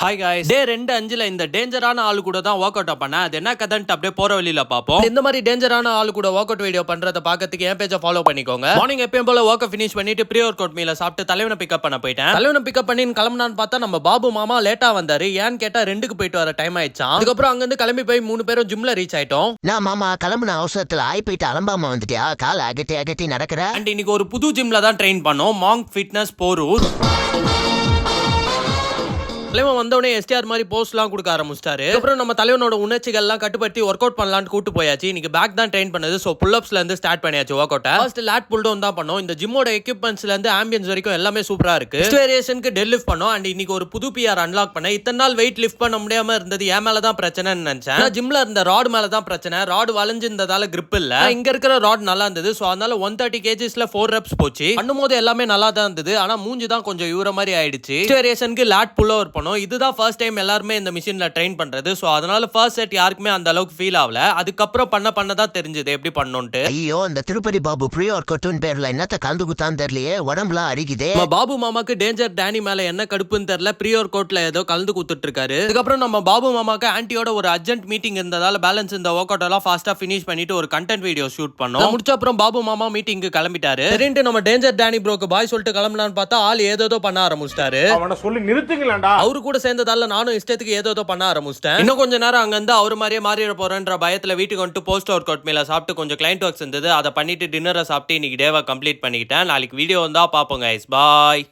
Hi guys, டே 2-5ல இந்த டேஞ்சரான ஆளு கூட தான் ஒர்க் அவுட் பண்ணேன். அது என்ன கதைன்ட்டு அப்படியே போற வழியில பாப்போம். இந்த மாதிரி டேஞ்சரான ஆளு கூட ஒர்க் அவுட் வீடியோ பண்றத பாக்கிறதுக்கு என் பேஜை ஃபாலோ பண்ணிக்கோங்க. மார்னிங் எப்பயும் போல ஒர்க் ஃபினிஷ் பண்ணிட்டு ப்ரீ ஒர்க் அவுட் மீல சாப்பிட்டு தலைவனை பிக்கப் பண்ண போயிட்டேன். தலைவனை பிக்கப் பண்ணி கிளம்புனான்னு பார்த்தா நம்ம பாபு மாமா லேட்டா வந்தாரு. ஏன்னு கேட்டா 2க்கு போயிட்டு வர டைம் ஆயிடுச்சான். அதுக்கப்புறம் அங்க இருந்து கிளம்பி போய் 3 பேரும் ஜிம்ல ரீச் ஆயிட்டோம். நான் மாமா கிளம்புன அவசரத்துல ஆய் போயிட்டு அலம்பாம வந்துட்டியா? கால் அகட்டி நடக்கிற. அண்ட் இன்னைக்கு ஒரு புது ஜிம்ல தான் ட்ரெயின் பண்ணோம். Monk fitness Porur. தலைவன் வந்தவனே எஸ்டிஆர் மாதிரி போஸ்ட்லாம் கொடுக்க ஆரம்பிச்சிட்டாரு. அப்புறம் நம்ம தலைவனோட உணர்ச்சிகள்லாம் கட்டுப்படுத்தி ஒர்க் அவுட் பண்ணலான்னு கூட்டு போயாச்சு. இன்னைக்கு பேக் தான் ட்ரெயின் பண்ணது. ஸோ புல்அப்ஸ்ல இருந்து ஸ்டார்ட் பண்ணியாச்சு work out. First lat pull down தான் பண்ணோம். இந்த ஜிம்மோட எக்யூப்மெண்ட்ஸ்ல இருந்து ஆம்பியன்ஸ் வரைக்கும் எல்லாமே சூப்பரா இருக்கு. வேரியேஷனுக்கு டெட் லிஃப்ட் பண்ணோம். அண்ட் இன்னைக்கு ஒரு புது பிஆர் அன்லாக் பண்ணேன். இத்தனை நாள் வெயிட் லிஃப்ட் பண்ண முடியாம இருந்தது என் மேல தான் பிரச்சனைன்னு நினைச்சேன். ஜிம்ல இருந்த ராட் மேல தான் பிரச்சனை. ராட் வளைஞ்சிருந்ததால கிரிப் இல்ல. இங்க இருக்கிற ராட் நல்லா இருந்தது. ஸோ அதனால 130 kgsல 4 reps போச்சு. பண்ணும்போது எல்லாமே நல்லா தான் இருந்தது. ஆனா மூஞ்சி தான் கொஞ்சம் யூர மாதிரி ஆயிடுச்சு. வேரியேஷனுக்கு லேட் புல் ஓவர் பண்ணோம். இதுதான் ஃபர்ஸ்ட் டைம் எல்லாருமே இந்த மிஷின்ல ட்ரெயின் பண்றது. சோ அதனால ஃபர்ஸ்ட் செட் யாருக்குமே அந்த அளவுக்கு ஃபீல் ஆகல. அதுக்கப்புறம் பண்ணதான் தெரிஞ்சது எப்படி பண்ணணும்ட்டு. ஐயோ, அந்த Tirupati Babu pre workout பேர்ல என்னத்த கலந்து குத்தான்னு தெரியலையே, உடம்புலாம் அரிக்குதே. பாபு மாமாக்கு டேஞ்சர் டேனி மேல என்ன கடுப்புன்னு தெரியல. ப்ரீ ஒர்க் அவுட்ல ஏதோ கலந்து குத்துட்டு இருக்காரு. அதுக்கப்புறம் நம்ம பாபு மாமாக்கு ஆன்டியோட ஒரு அர்ஜென்ட் மீட்டிங் இருந்ததால பேலன்ஸ் இந்த ஒர்க் அவுட் எல்லாம் ஃபாஸ்டா ஃபினிஷ் பண்ணிட்டு ஒரு கண்டென்ட் வீடியோ ஷூட் பண்ணோம். முடிச்ச அப்புறம் பாபு மாமா மீட்டிங்க்கு கிளம்பிட்டாரு. சரின்ட்டு நம்ம டேஞ்சர் டேனி ப்ரோக்கு பாய் சொல்லிட்டு கிளம்பலான்னு பார்த்தா ஆள் ஏதோ பண்ண ஆரம்பிச்சிட்டாரு. அவனை சொல்லி நிறுத்துங்களேன்டா. அவரு கூட சேர்ந்ததால நானும் இஷ்டத்துக்கு ஏதோ பண்ண ஆரம்பிச்சிட்டேன். இன்னும் கொஞ்ச நேரம் அங்க இருந்து அவரு மாதிரியே மாறிட போறேன்ற பயத்துல வீட்டுக்கு வந்துட்டு போஸ்ட் ஒர்க் அவுட் மேல சாப்பிட்டு கொஞ்சம் கிளைண்ட் ஒர்க்ஸ் இருந்தது. அதை பண்ணிட்டு டின்னரை சாப்பிட்டு இன்னைக்கு டேவை கம்ப்ளீட் பண்ணிக்கிட்டேன். நாளைக்கு வீடியோ வந்தா பாப்போம் கைஸ். பாய்.